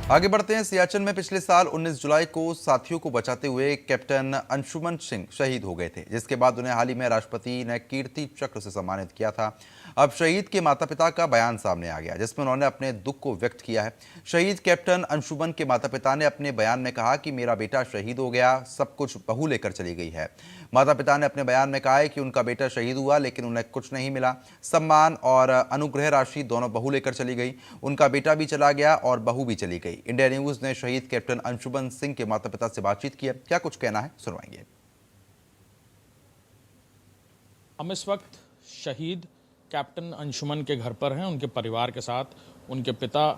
आगे बढ़ते हैं। सियाचिन में पिछले साल 19 जुलाई को साथियों को बचाते हुए कैप्टन अंशुमन सिंह शहीद हो गए थे, जिसके बाद उन्हें हाल ही में राष्ट्रपति ने कीर्ति चक्र से सम्मानित किया था। अब शहीद के माता पिता का बयान सामने आ गया, जिसमें उन्होंने अपने दुख को व्यक्त किया है। शहीद कैप्टन अंशुमन के माता पिता ने अपने बयान में कहा कि मेरा बेटा शहीद हो गया, सब कुछ बहू लेकर चली गई है। माता पिता ने अपने बयान में कहा है कि उनका बेटा शहीद हुआ लेकिन उन्हें कुछ नहीं मिला। सम्मान और अनुग्रह राशि दोनों बहू लेकर चली गई। उनका बेटा भी चला गया और बहू भी चली गई। इंडिया न्यूज ने शहीद कैप्टन अंशुमन सिंह के माता पिता से बातचीत की है। क्या कुछ कहना है, सुनवाएंगे। हम इस वक्त शहीद कैप्टन अंशुमन के घर पर हैं, उनके परिवार के साथ। उनके पिता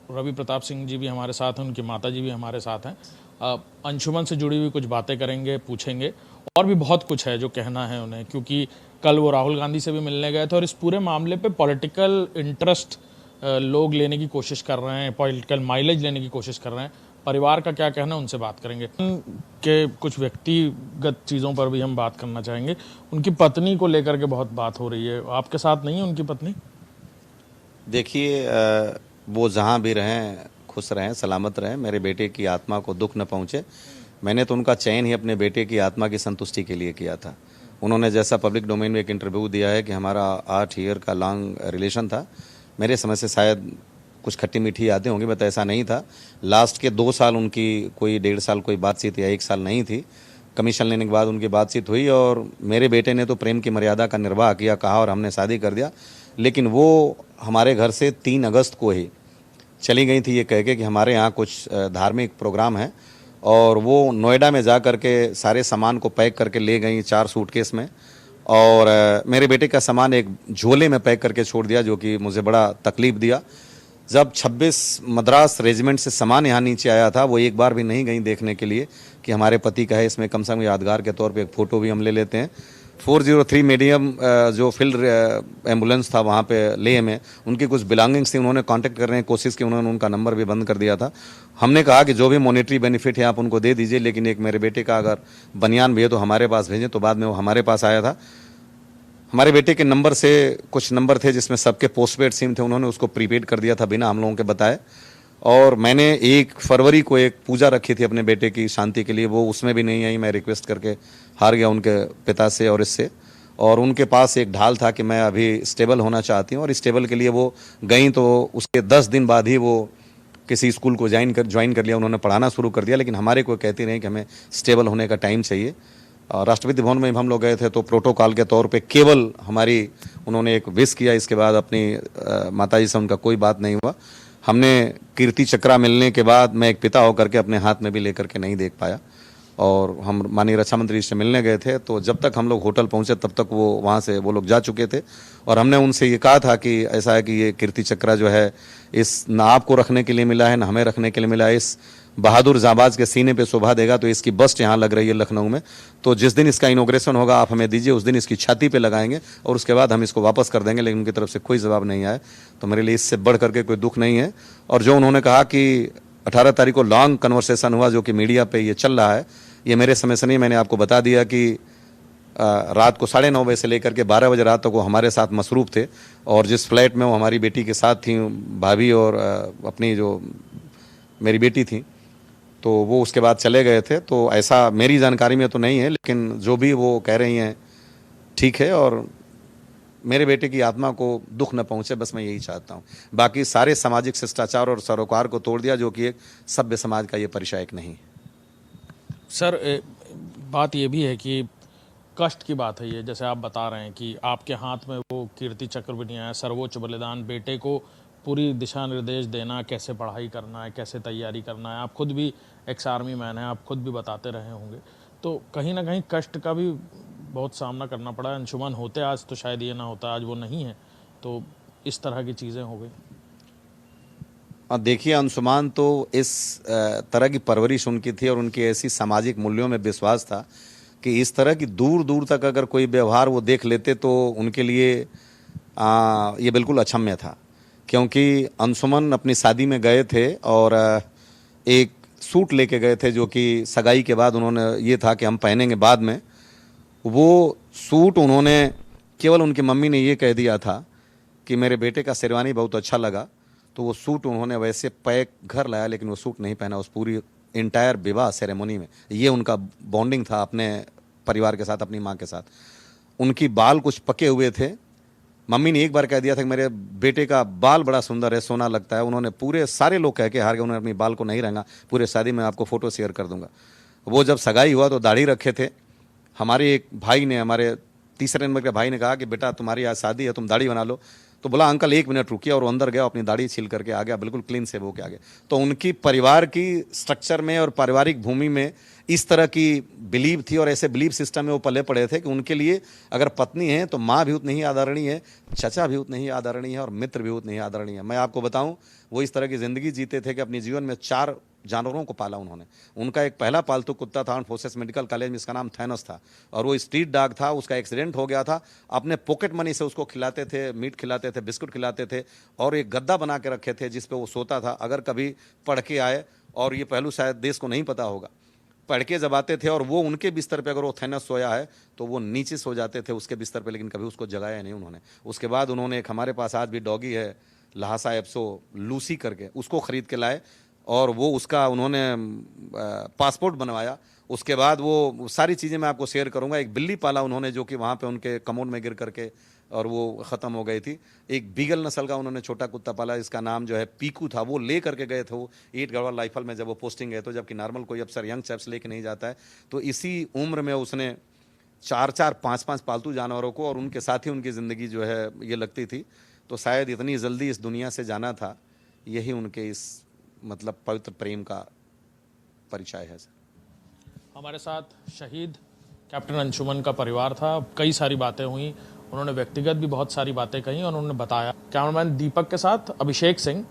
रवि प्रताप सिंह जी भी हमारे साथ हैं, उनकी माता जी भी हमारे साथ हैं। अंशुमन से जुड़ी हुई कुछ बातें करेंगे, पूछेंगे, और भी बहुत कुछ है जो कहना है उन्हें, क्योंकि कल वो राहुल गांधी से भी मिलने गए थे और इस पूरे मामले पे पॉलिटिकल इंटरेस्ट लोग लेने की कोशिश कर रहे हैं, पॉलिटिकल माइलेज लेने की कोशिश कर रहे हैं। परिवार का क्या कहना है, उनसे बात करेंगे। के कुछ व्यक्तिगत चीज़ों पर भी हम बात करना चाहेंगे। उनकी पत्नी को लेकर के बहुत बात हो रही है, आपके साथ नहीं है उनकी पत्नी? देखिए, वो जहाँ भी रहें खुश रहें, सलामत रहें, मेरे बेटे की आत्मा को दुख न पहुँचे। मैंने तो उनका चयन ही अपने बेटे की आत्मा की संतुष्टि के लिए किया था। उन्होंने जैसा पब्लिक डोमेन में एक इंटरव्यू दिया है कि हमारा 8 ईयर का लॉन्ग रिलेशन था, मेरे समझ से शायद कुछ खट्टी मीठी यादें होंगी, बट ऐसा नहीं था। लास्ट के 2 साल उनकी कोई 1.5 साल कोई बातचीत या 1 साल नहीं थी। कमीशन लेने के बाद उनकी बातचीत हुई और मेरे बेटे ने तो प्रेम की मर्यादा का निर्वाह किया, कहा, और हमने शादी कर दिया। लेकिन वो हमारे घर से 3 अगस्त को ही चली गई थी ये कह के कि हमारे यहाँ कुछ धार्मिक प्रोग्राम है, और वो नोएडा में जा कर के सारे सामान को पैक करके ले गई 4 सूटकेस में, और मेरे बेटे का सामान एक झोले में पैक करके छोड़ दिया, जो कि मुझे बड़ा तकलीफ दिया। जब 26 मद्रास रेजिमेंट से सामान यहाँ नीचे आया था, वो एक बार भी नहीं गई देखने के लिए कि हमारे पति का है, इसमें कम से कम यादगार के तौर पे एक फ़ोटो भी हम ले लेते हैं। 403 मीडियम जो फील्ड एम्बुलेंस था वहाँ पे लेह में, उनकी कुछ बिलोंगिंग्स थी, उन्होंने कांटेक्ट करने की कोशिश की, उन्होंने उनका नंबर भी बंद कर दिया था। हमने कहा कि जो भी मॉनेटरी बेनिफिट है आप उनको दे दीजिए, लेकिन एक मेरे बेटे का अगर बनियान भी है तो हमारे पास भेजें। तो बाद में वो हमारे पास आया था। हमारे बेटे के नंबर से कुछ नंबर थे जिसमें सबके पोस्टपेड सिम थे, उन्होंने उसको प्रीपेड कर दिया था बिना हम लोगों के बताए। और मैंने 1 फरवरी को एक पूजा रखी थी अपने बेटे की शांति के लिए, वो उसमें भी नहीं आई। मैं रिक्वेस्ट करके हार गया उनके पिता से और इससे। और उनके पास एक ढाल था कि मैं अभी स्टेबल होना चाहती हूँ, और स्टेबल के लिए वो गई। तो उसके 10 दिन बाद ही वो किसी स्कूल को ज्वाइन कर लिया, उन्होंने पढ़ाना शुरू कर दिया। लेकिन हमारे को कहती रही कि हमें स्टेबल होने का टाइम चाहिए। राष्ट्रपति भवन में हम लोग गए थे तो प्रोटोकॉल के तौर पे केवल हमारी उन्होंने एक विश किया, इसके बाद अपनी माताजी से उनका कोई बात नहीं हुआ। हमने कीर्ति चक्रा मिलने के बाद मैं एक पिता होकर के अपने हाथ में भी लेकर के नहीं देख पाया, और हम माननीय रक्षा मंत्री से मिलने गए थे। तो जब तक हम लोग होटल पहुंचे तब तक वो वहाँ से वो लोग जा चुके थे, और हमने उनसे ये कहा था कि ऐसा है कि ये कीर्ति चक्रा जो है इस ना आपको रखने के लिए मिला है ना हमें रखने के लिए मिला है, इस बहादुर जाबाज के सीने पे शोभा देगा। तो इसकी बस्ट यहाँ लग रही है लखनऊ में, तो जिस दिन इसका इनॉग्रेशन होगा आप हमें दीजिए, उस दिन इसकी छाती पे लगाएंगे और उसके बाद हम इसको वापस कर देंगे। लेकिन उनकी तरफ से कोई जवाब नहीं आया, तो मेरे लिए इससे बढ़ करके कोई दुख नहीं है। और जो उन्होंने कहा कि 18 तारीख को लॉन्ग कन्वर्सेशन हुआ, जो कि मीडिया पे ये चल रहा है, ये मेरे समय से नहीं। मैंने आपको बता दिया कि रात को 9:30 बजे से लेकर के 12 बजे रात तक वो हमारे साथ मसरूफ़ थे, और जिस फ्लैट में वो हमारी बेटी के साथ थी, भाभी और अपनी जो मेरी बेटी थी, तो वो उसके बाद चले गए थे। तो ऐसा मेरी जानकारी में तो नहीं है, लेकिन जो भी वो कह रही हैं ठीक है, और मेरे बेटे की आत्मा को दुख न पहुंचे, बस मैं यही चाहता हूं। बाकी सारे सामाजिक शिष्टाचार और सरोकार को तोड़ दिया, जो कि एक सभ्य समाज का ये परिचायक नहीं है। सर, बात ये भी है कि कष्ट की बात है ये, जैसे आप बता रहे हैं कि आपके हाथ में वो कीर्ति चक्र भी नहीं आया, सर्वोच्च बलिदान, बेटे को पूरी दिशा निर्देश देना, कैसे पढ़ाई करना है, कैसे तैयारी करना है। आप खुद भी एक्स आर्मी मैन हैं, आप खुद भी बताते रहे होंगे, तो कहीं ना कहीं कष्ट का भी बहुत सामना करना पड़ा। अंशुमन होते आज तो शायद ये ना होता, आज वो नहीं है, तो इस तरह की चीज़ें हो गई। देखिए, अंशुमान तो इस तरह की परवरिश उनकी थी और उनकी ऐसी सामाजिक मूल्यों में विश्वास था कि इस तरह की दूर दूर तक अगर कोई व्यवहार वो देख लेते तो उनके लिए ये बिल्कुल अक्षम्य था। क्योंकि अंशुमन अपनी शादी में गए थे और एक सूट लेके गए थे, जो कि सगाई के बाद उन्होंने ये था कि हम पहनेंगे बाद में। वो सूट उन्होंने केवल उनकी मम्मी ने ये कह दिया था कि मेरे बेटे का शेरवानी बहुत अच्छा लगा, तो वो सूट उन्होंने वैसे पैक घर लाया, लेकिन वो सूट नहीं पहना उस पूरी इंटायर विवाह सेरेमनी में। ये उनका बॉन्डिंग था अपने परिवार के साथ, अपनी माँ के साथ। उनकी बाल कुछ पके हुए थे। मम्मी ने एक बार कह दिया था कि मेरे बेटे का बाल बड़ा सुंदर है, सोना लगता है। उन्होंने पूरे सारे लोग कह के हार गए, उन्होंने अपनी बाल को नहीं रंगा। पूरे शादी में आपको फ़ोटो शेयर कर दूंगा। वो जब सगाई हुआ तो दाढ़ी रखे थे। हमारे एक भाई ने, हमारे तीसरे नंबर के भाई ने कहा कि बेटा तुम्हारी आज शादी है, तुम दाढ़ी बना लो। तो बोला अंकल 1 मिनट रुकिए, और वो अंदर गया, अपनी दाढ़ी छील करके आ गया, बिल्कुल क्लीन सेव होके आ गया। तो उनकी परिवार की स्ट्रक्चर में और पारिवारिक भूमि में इस तरह की बिलीव थी, और ऐसे बिलीव सिस्टम में वो पले पड़े थे कि उनके लिए अगर पत्नी है तो माँ भी उतनी ही आदरणीय है, चचा भी उतनी ही आदरणीय है, और मित्र भी उतनी ही आदरणीय है। मैं आपको बताऊं, वो इस तरह की ज़िंदगी जीते थे कि अपने जीवन में 4 जानवरों को पाला उन्होंने। उनका एक पहला पालतू कुत्ता था आर्म्ड फोर्सेस मेडिकल कॉलेज में, इसका नाम थैनोस था, और वो स्ट्रीट डॉग था। उसका एक्सीडेंट हो गया था, अपने पॉकेट मनी से उसको खिलाते थे, मीट खिलाते थे, बिस्कुट खिलाते थे, और एक गद्दा बना के रखे थे जिस पे वो सोता था। अगर कभी पढ़ के आए, और ये पहलू शायद देश को नहीं पता होगा, पढ़ के जब आते थे और वो उनके बिस्तर पे अगर वो थैनोस सोया है तो वो नीचे सो जाते थे उसके बिस्तर पे, लेकिन कभी उसको जगाया नहीं उन्होंने। उसके बाद उन्होंने एक, हमारे पास आज भी डॉगी है लहासा एप्सो लूसी करके, उसको ख़रीद के लाए, और वो उसका उन्होंने पासपोर्ट बनवाया। उसके बाद वो सारी चीज़ें मैं आपको शेयर करूंगा। एक बिल्ली पाला उन्होंने जो कि वहाँ पे उनके कमोड में गिर करके और वो ख़त्म हो गई थी। एक बीगल नस्ल का उन्होंने छोटा कुत्ता पाला, इसका नाम जो है पीकू था। वो ले करके गए थे वो 8 गढ़वाल राइफल में जब वो पोस्टिंग गए, तो जबकि नॉर्मल कोई अफसर यंग चैप्स लेके नहीं जाता है। तो इसी उम्र में उसने 4-4, 5-5 पालतू जानवरों को, और उनके साथ ही उनकी ज़िंदगी जो है ये लगती थी। तो शायद इतनी जल्दी इस दुनिया से जाना था, यही उनके इस मतलब पवित्र प्रेम का परिचय है। सर, हमारे साथ शहीद कैप्टन अंशुमन का परिवार था। कई सारी बातें हुई, उन्होंने व्यक्तिगत भी बहुत सारी बातें कही, और उन्होंने बताया। कैमरामैन दीपक के साथ अभिषेक सिंह,